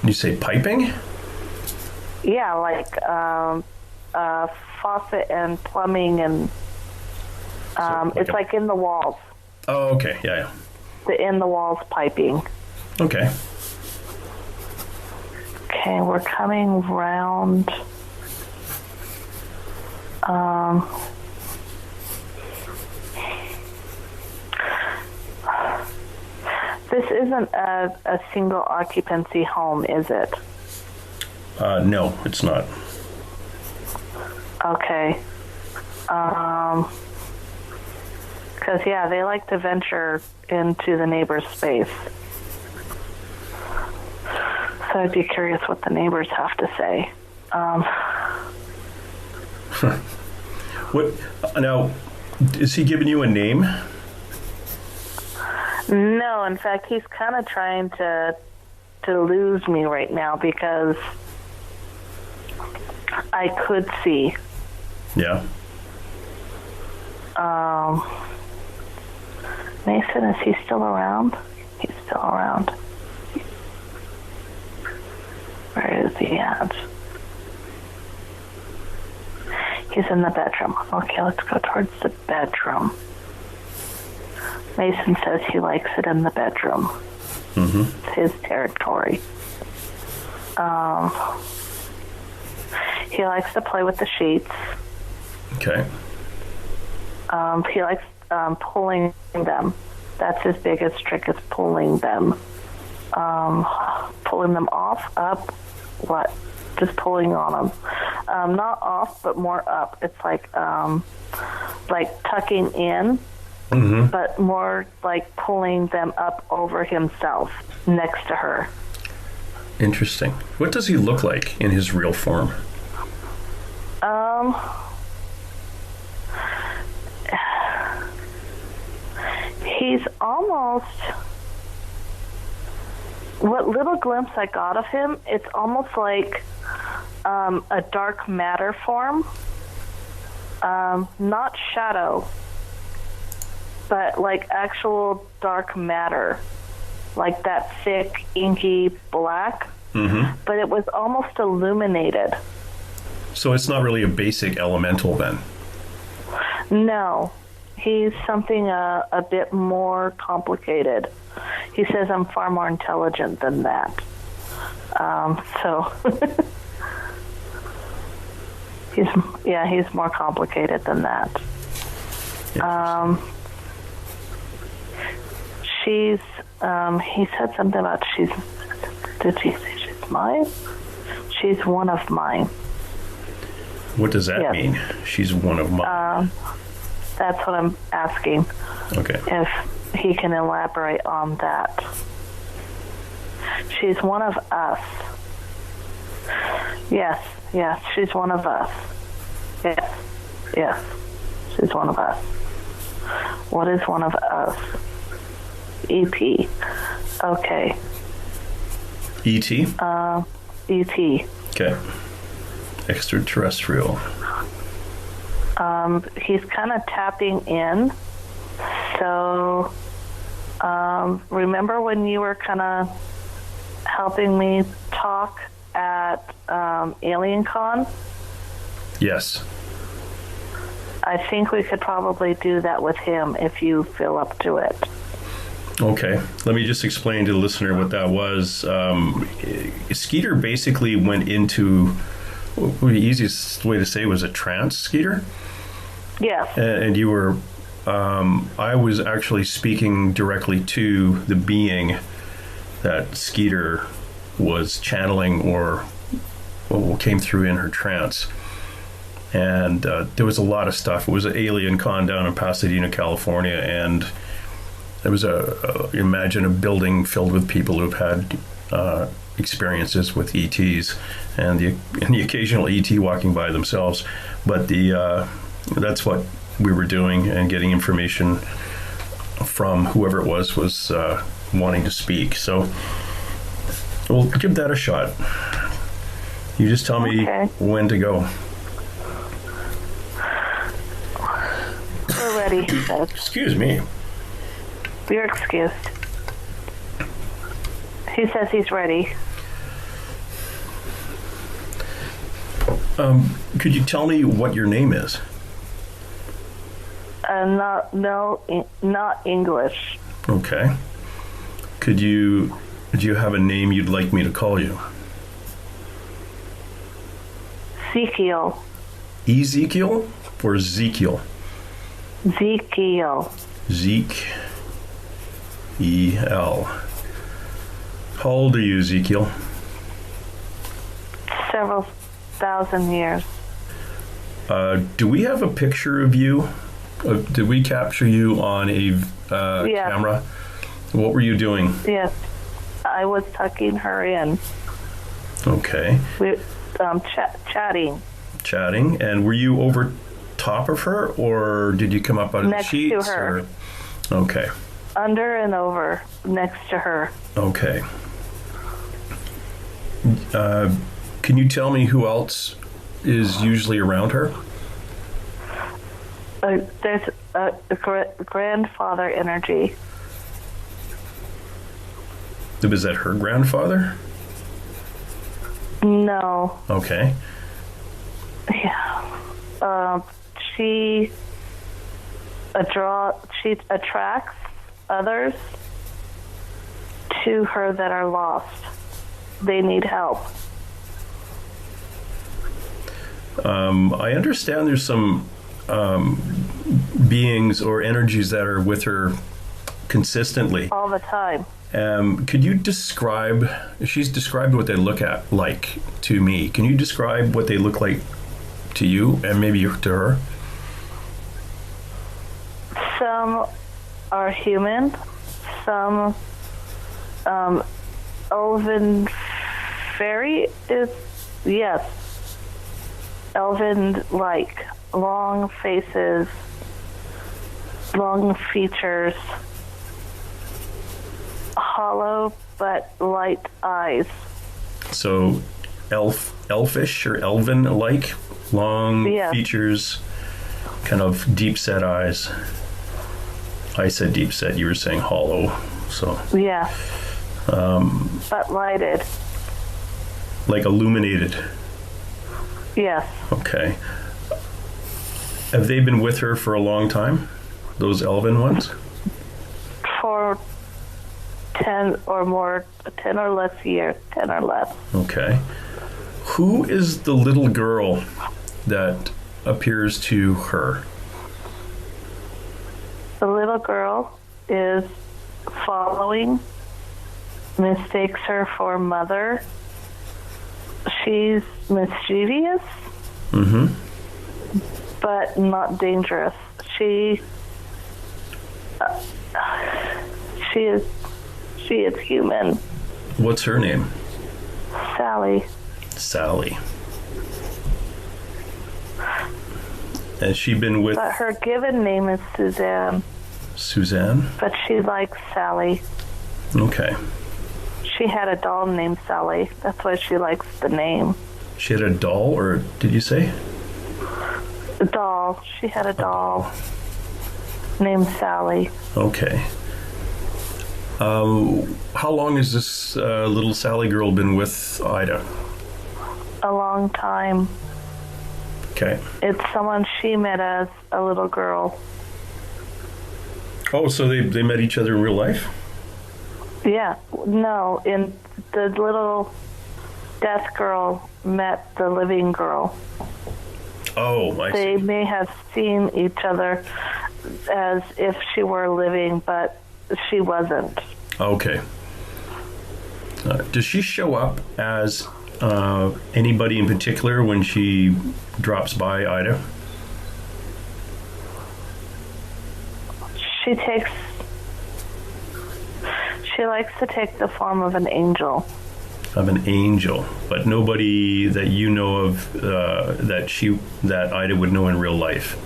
You say piping? Yeah, like faucet and plumbing, and it's like in the walls. Oh, okay. Yeah. The in the walls piping. Okay. Okay, we're coming round. This isn't a single occupancy home, is it? No, it's not. Okay. Because, yeah, they like to venture into the neighbor's space. So I'd be curious what the neighbors have to say. What? Now, is he giving you a name? No, in fact, he's kind of trying to lose me right now because I could see. Yeah. Mason, is he still around? He's still around. Where is he at? He's in the bedroom. Okay, let's go towards the bedroom. Mason says he likes it in the bedroom. It's his territory. He likes to play with the sheets. Okay. He likes pulling them. That's his biggest trick, is pulling them. Pulling them off, up, what? Just pulling on them. Not off, but more up. It's like tucking in, but more like pulling them up over himself, next to her. Interesting. What does he look like in his real form? He's almost, what little glimpse I got of him, it's almost like a dark matter form. Not shadow, but like actual dark matter. Like that thick, inky black. But it was almost illuminated. So it's not really a basic elemental then? No. He's something a bit more complicated. He says I'm far more intelligent than that. So he's more complicated than that. She's he said something about did he say she's mine? She's one of mine. What does that mean? She's one of mine. That's what I'm asking. Okay. If he can elaborate on that. She's one of us. Yes, she's one of us. Yes, she's one of us. What is one of us? EP. Okay. E.T.? E.T. Okay. Extraterrestrial. He's kind of tapping in. So, remember when you were kind of helping me talk at AlienCon? Yes. I think we could probably do that with him if you feel up to it. Okay. Let me just explain to the listener what that was. Skeeter basically went into, the easiest way to say was a trance, Skeeter? Yes. And you were, I was actually speaking directly to the being that Skeeter was channeling or what came through in her trance. And there was a lot of stuff. It was an alien con down in Pasadena, California, and there was imagine a building filled with people who've had experiences with ETs, and the occasional ET walking by themselves. But that's what we were doing, and getting information from whoever it was wanting to speak. So we'll give that a shot. You just tell me when to go. We're ready, he says. Excuse me. You're excused. He says he's ready. Could you tell me what your name is? Not English. Okay. Do you have a name you'd like me to call you? Ezekiel. Ezekiel or Ezekiel? Ezekiel. Zeke. E-L. How old are you, Ezekiel? Several thousand years. Do we have a picture of you? Did we capture you on a camera? What were you doing? Yes. I was tucking her in. Okay. We chatting. Chatting. And were you over top of her, or did you come up out of the sheets? Next to her. Okay. Under and over, next to her. Okay. Can you tell me who else is usually around her? There's a grandfather energy. Was that her grandfather? No. Okay. Yeah. She attracts others to her that are lost. They need help. I understand there's some beings or energies that are with her consistently. All the time. Could you describe, she's described what they look like to me. Can you describe what they look like to you and maybe to her? Some are human. Some elven fairy is, yes. Elven-like, long faces, long features, hollow but light eyes. So elfish or elven-like, long features, kind of deep-set eyes. I said deep-set, you were saying hollow, so. Yeah. But lighted. Like illuminated. Yes. Okay. Have they been with her for a long time? Those elven ones? For 10 or less years. 10 or less. Okay. Who is the little girl that appears to her? The little girl is following, mistakes her for mother. She's mischievous, but not dangerous. She is human. What's her name? Sally. Sally. Has she been with... But her given name is Suzanne. Suzanne? But she likes Sally. Okay. She had a doll named Sally. That's why she likes the name. She had a doll, or did you say? A doll. She had a doll named Sally. Okay. How long has this little Sally girl been with Ida? A long time. Okay. It's someone she met as a little girl. Oh, so they met each other in real life? Yeah. No, in the little death girl met the living girl. Oh, I see. They may have seen each other as if she were living, but she wasn't. Okay. Does she show up as anybody in particular when she drops by, Ida? She likes to take the form of an angel. Of an angel, but nobody that you know of that Ida would know in real life.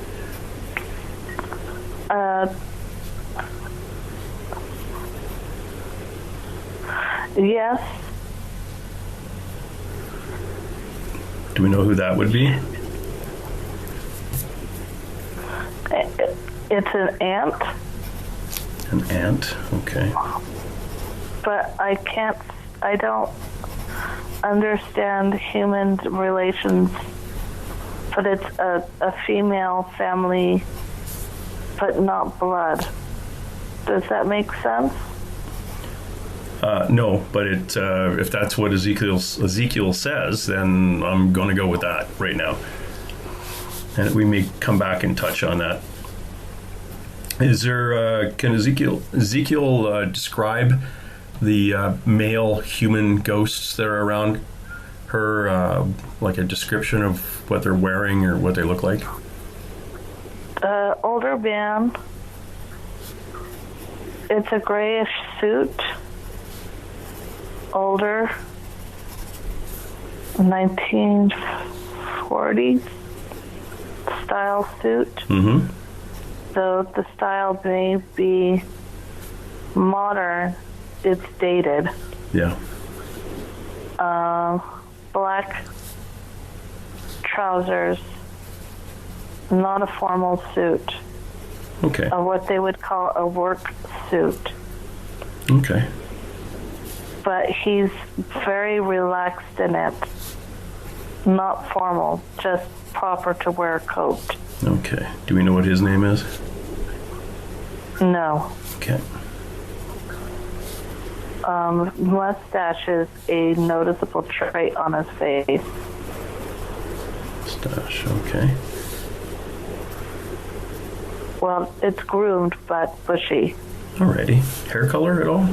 Yes. Do we know who that would be? It's an aunt. An aunt, okay. But I don't understand human relations, but it's a female family, but not blood. Does that make sense? No, but if that's what Ezekiel says, then I'm going to go with that right now. And we may come back and touch on that. Is there, can Ezekiel describe the male human ghosts that are around her, like a description of what they're wearing or what they look like? Older man. It's a grayish suit. Older. 1940s style suit. Mm-hmm. Though the style may be modern, it's dated. Yeah. Black trousers, not a formal suit. Okay. What they would call a work suit. Okay. But he's very relaxed in it. Not formal, just proper to wear a coat. Okay. Do we know what his name is? No. Okay. Mustache is a noticeable trait on his face. Mustache, okay. Well, it's groomed, but bushy. Alrighty. Hair color at all?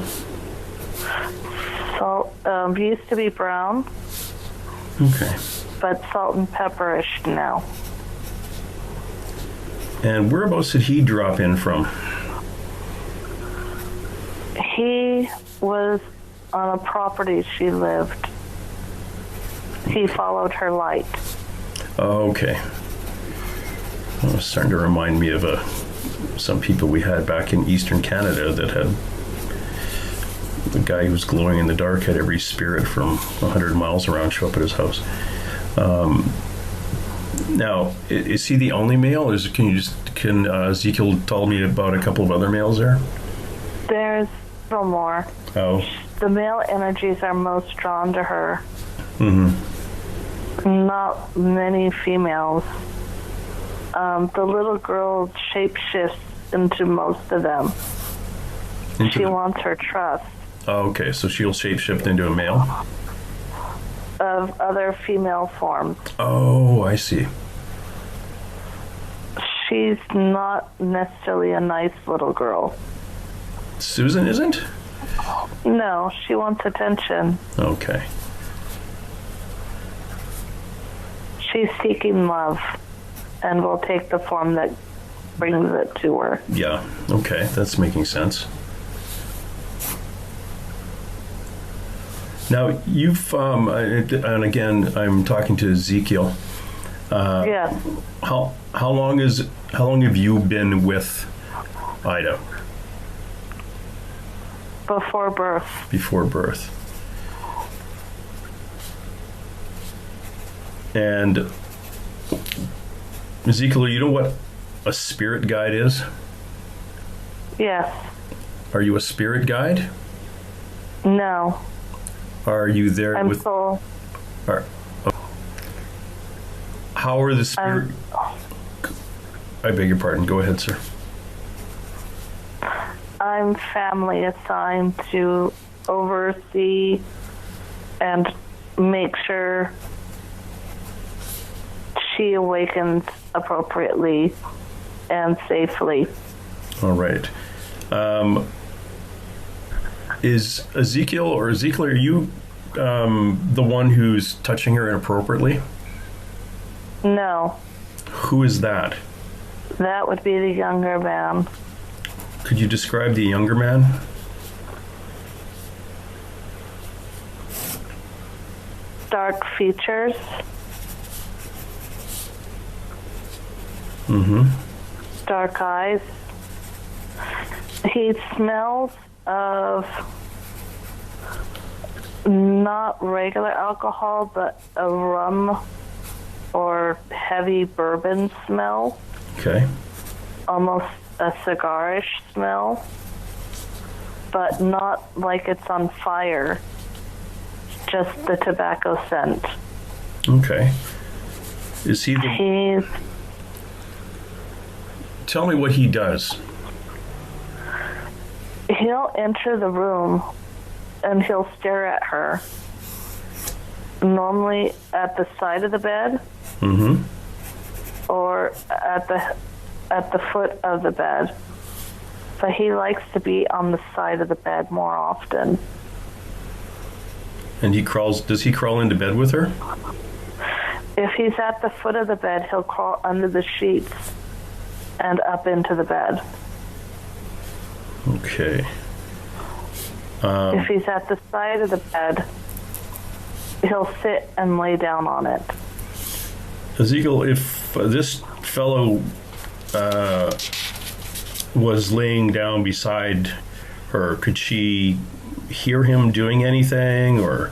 So, he used to be brown. Okay. But salt and pepperish now. And whereabouts did he drop in from? He was on a property she lived. He followed her light. Oh, okay. Well, it's starting to remind me of some people we had back in Eastern Canada that had the guy who was glowing in the dark had every spirit from 100 miles around show up at his house. Now, is he the only male? Or can Ezekiel tell me about a couple of other males there? There's no more. Oh. The male energies are most drawn to her. Mm-hmm. Not many females. The little girl shapeshifts into most of them. She wants her trust. Oh, okay. So she'll shapeshift into a male? Of other female forms. Oh, I see. She's not necessarily a nice little girl. Susan isn't? No, she wants attention. Okay. She's seeking love and will take the form that brings it to her. Yeah, okay. That's making sense. Now, you've, and again, I'm talking to Ezekiel. Yes. How long have you been with Ida? Before birth. Before birth. And Ezekiel, you know what a spirit guide is? Yes. Are you a spirit guide? No. Are you there I'm with? soul. How are the spirit? I beg your pardon. Go ahead, sir. I'm family assigned to oversee and make sure she awakens appropriately and safely. All right. Is Ezekiel, are you the one who's touching her inappropriately? No. Who is that? That would be the younger man. Could you describe the younger man? Dark features. Mm-hmm. Dark eyes. He smells of not regular alcohol, but a rum or heavy bourbon smell. Okay. Almost a cigarish smell, but not like it's on fire. Just the tobacco scent. Okay. Is he the... Tell me what he does. He'll enter the room and he'll stare at her. Normally at the side of the bed. Mm-hmm. Or at the foot of the bed. But he likes to be on the side of the bed more often. And does he crawl into bed with her? If he's at the foot of the bed, he'll crawl under the sheets and up into the bed. Okay. If he's at the side of the bed, he'll sit and lay down on it. Ezekiel, if this fellow was laying down beside her, could she hear him doing anything or...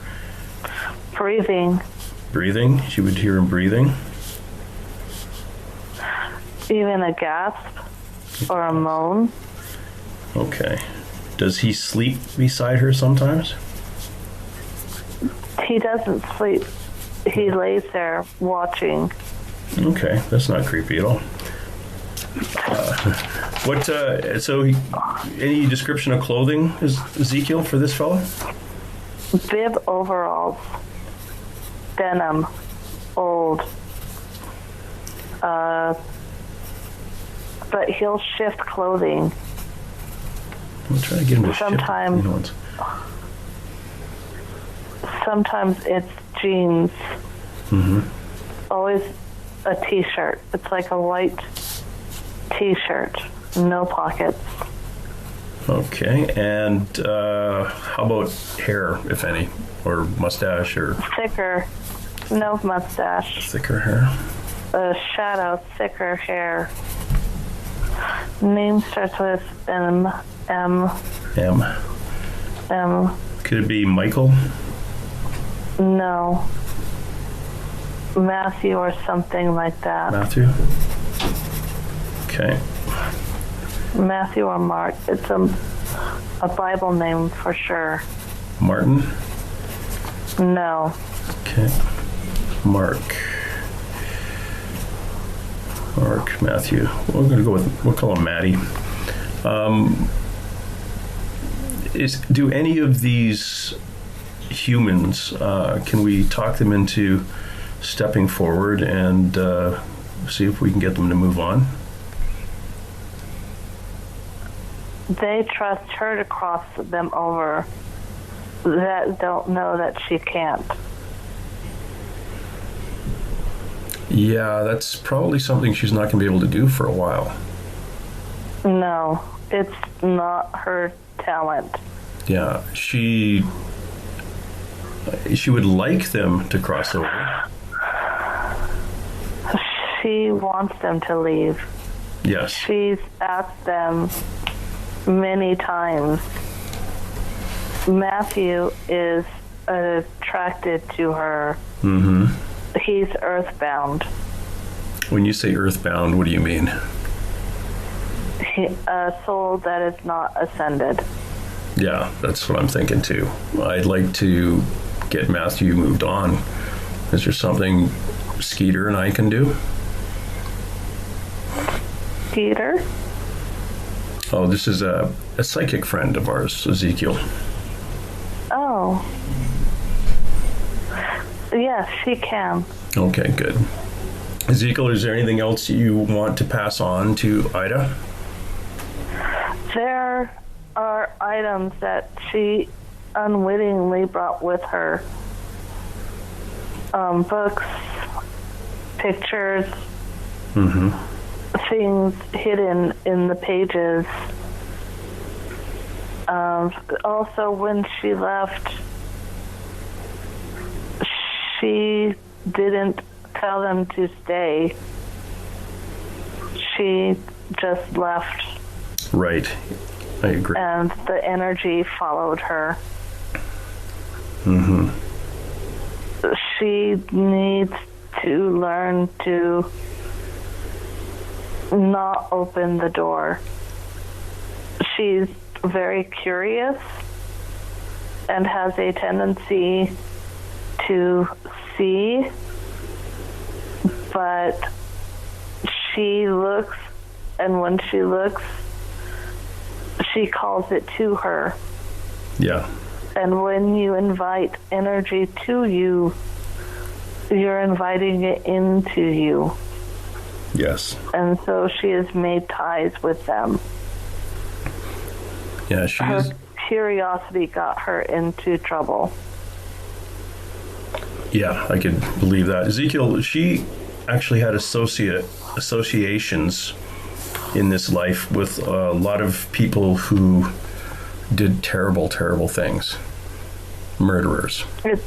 Breathing. Breathing? She would hear him breathing? Even a gasp or a moan. Okay. Does he sleep beside her sometimes? He doesn't sleep. He lays there watching. Okay, that's not creepy at all. Any description of clothing, Ezekiel, for this fellow? Bib overalls. Denim. Old. But he'll shift clothing. I'm trying to get him to Sometimes it's jeans. Mm-hmm. Always a t-shirt. It's like a white t-shirt. No pockets. Okay, and how about hair, if any? Or mustache, or... Thicker. No mustache. Thicker hair? A shadow, thicker hair. Name starts with M. M. M. Could it be Michael? No. Matthew or something like that. Matthew? Okay. Matthew or Mark. It's a Bible name for sure. Martin? No. Okay. Mark, Matthew. We're going to go with, we'll call him Matty. Do any of these humans, can we talk them into stepping forward and see if we can get them to move on? They trust her to cross them over. That don't know that she can't. Yeah, that's probably something she's not going to be able to do for a while. No, it's not her talent. Yeah, she would like them to cross over. She wants them to leave. Yes. She's asked them many times. Matthew is attracted to her. Mm-hmm. He's earthbound. When you say earthbound, what do you mean? A soul that is not ascended. Yeah, that's what I'm thinking too. I'd like to get Matthew moved on. Is there something Skeeter and I can do? Skeeter? Oh, this is a psychic friend of ours, Ezekiel. Oh. Yes, she can. Okay, good. Ezekiel, is there anything else you want to pass on to Ida? There are items that she unwittingly brought with her books, pictures, things hidden in the pages. Also, when she left, she didn't tell them to stay. She just left. Right. I agree. And the energy followed her. She needs to learn to not open the door. She's very curious and has a tendency to see, but she looks, and when she looks, she calls it to her. Yeah. And when you invite energy to you, you're inviting it into you. Yes. And so she has made ties with them. Yeah, her curiosity got her into trouble. Yeah, I could believe that. Ezekiel, she actually had associations in this life with a lot of people who did terrible, terrible things. Murderers. It's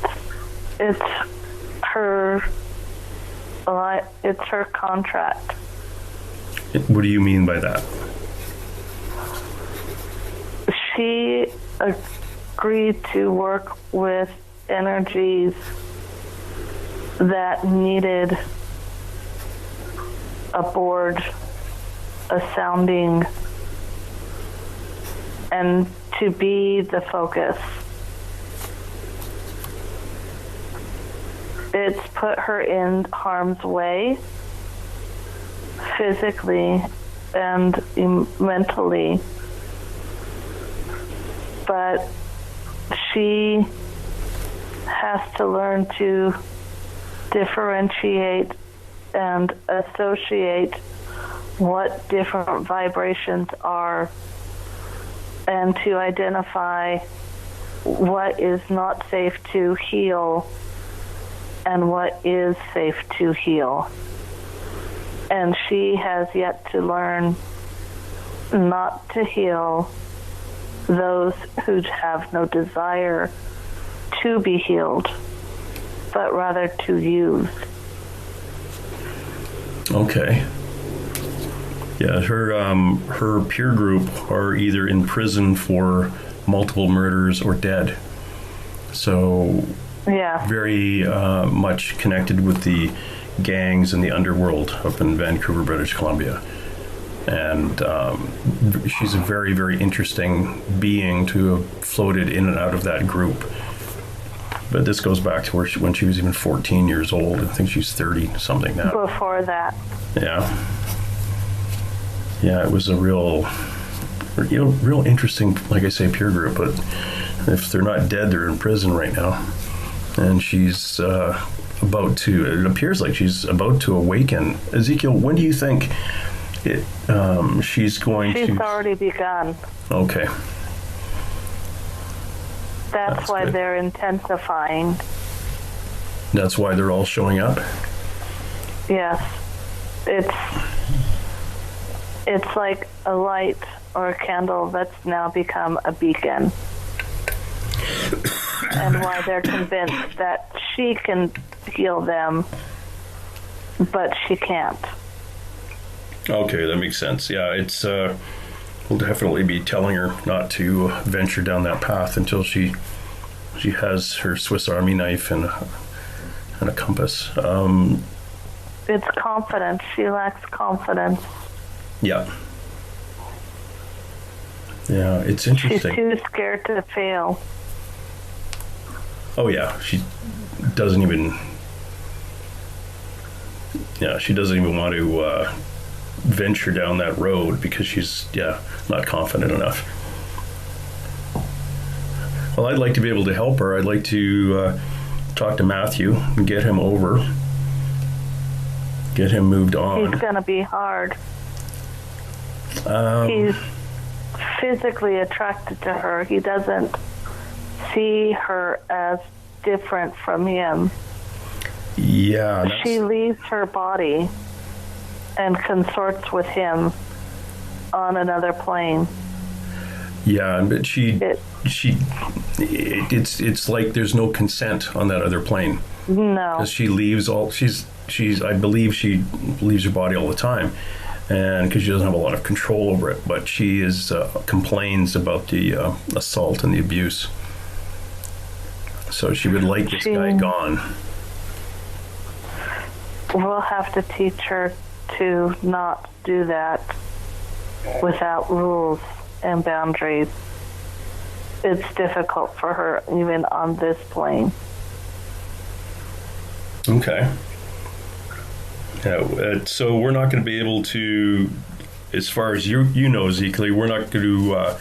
her contract. What do you mean by that? She agreed to work with energies that needed a board, a sounding, and to be the focus. It's put her in harm's way, physically and mentally. But she has to learn to differentiate and associate what different vibrations are, and to identify what is not safe to heal and what is safe to heal. And she has yet to learn not to heal those who have no desire to be healed, but rather to use. Okay. Yeah, her peer group are either in prison for multiple murders or dead. So yeah, very much connected with the gangs and the underworld up in Vancouver, British Columbia. And she's a very, very interesting being to have floated in and out of that group. But this goes back to when she was even 14 years old. I think she's 30-something now. Before that. Yeah. Yeah, it was a real interesting, like I say, peer group. But if they're not dead, they're in prison right now. And she's it appears like she's about to awaken. Ezekiel, when do you think she's going to... She's already begun. Okay. That's why good. They're intensifying. That's why they're all showing up? Yes. It's like a light or a candle that's now become a beacon. And why they're convinced that she can heal them, but she can't. Okay, that makes sense. Yeah, it's we'll definitely be telling her not to venture down that path until she has her Swiss Army knife and a compass. It's confidence. She lacks confidence. Yeah. Yeah, it's interesting. She's too scared to fail. Oh yeah, she doesn't even want to venture down that road because she's not confident enough. Well, I'd like to be able to help her. I'd like to talk to Matthew and get him over, get him moved on. He's gonna be hard. He's physically attracted to her. He doesn't see her as different from him. Yeah. She leaves her body and consorts with him on another plane. Yeah, but it's like there's no consent on that other plane. No. Because she leaves I believe she leaves her body all the time, and because she doesn't have a lot of control over it, but she complains about the assault and the abuse. So she would like this guy gone. We'll have to teach her to not do that without rules and boundaries. It's difficult for her even on this plane. Okay. Yeah, so we're not going to be able to, as far as you know, Ezekiel, we're not going to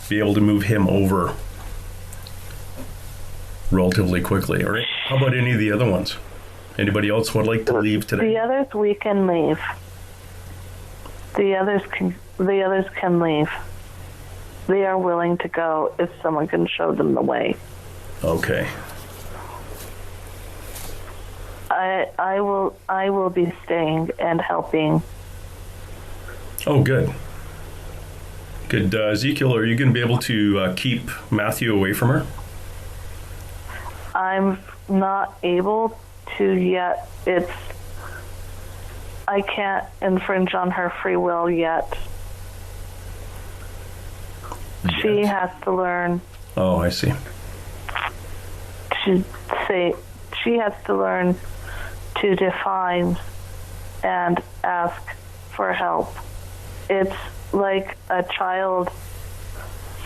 be able to move him over relatively quickly. All right. How about any of the other ones? Anybody else would like to leave today? The others we can leave. The others can leave. They are willing to go if someone can show them the way. Okay. I will be staying and helping. Oh, good. Good. Ezekiel, are you going to be able to keep Matthew away from her? I'm not able to yet. I can't infringe on her free will yet. She has to learn. Oh, I see. She has to learn to define and ask for help. It's like a child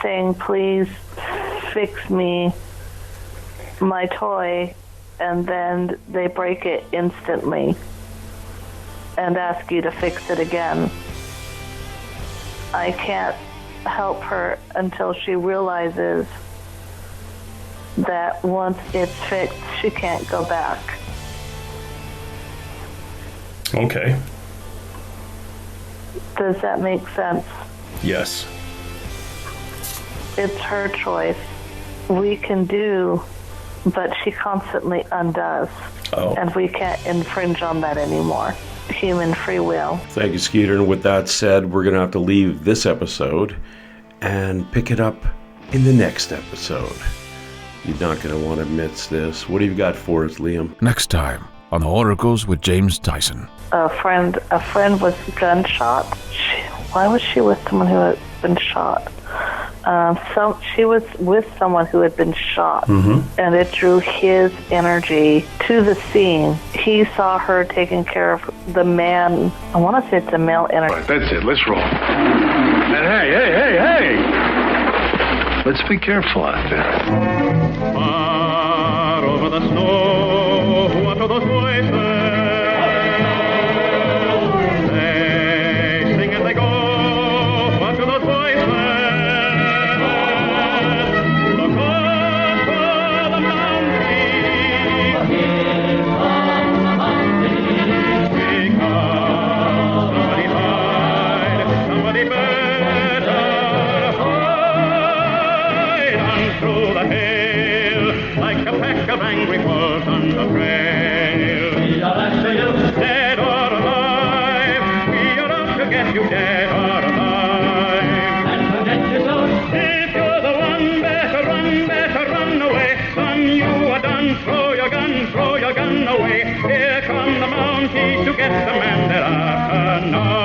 saying, please fix me my toy, and then they break it instantly and ask you to fix it again. I can't help her until she realizes that once it's fixed, she can't go back. Okay. Does that make sense? Yes. It's her choice. We can do, but she constantly undoes. Oh. And we can't infringe on that anymore. Human free will. Thank you, Skeeter. And with that said, we're going to have to leave this episode and pick it up in the next episode. You're not going to want to miss this. What do you got for us, Liam? Next time on the Oracles with James Tyson. A friend was gunshot. Why was she with someone who had been shot? She was with someone who had been shot, and it drew his energy to the scene. He saw her taking care of the man. I want to say it's a male energy. Right, that's it. Let's roll. And hey! Let's be careful out there. Far over the snow, what are those voices? They sing and they go. What are those voices? Look over the mountain. Because somebody died, somebody better hide on through the hail, like a pack of angry wolves on the trail. We are after you, dead or alive. We are out to get you, dead or alive. And forget your soul. If you're the one, better run away. Son, you are done. Throw your gun away. Here come the Mounties to get the man they're after now.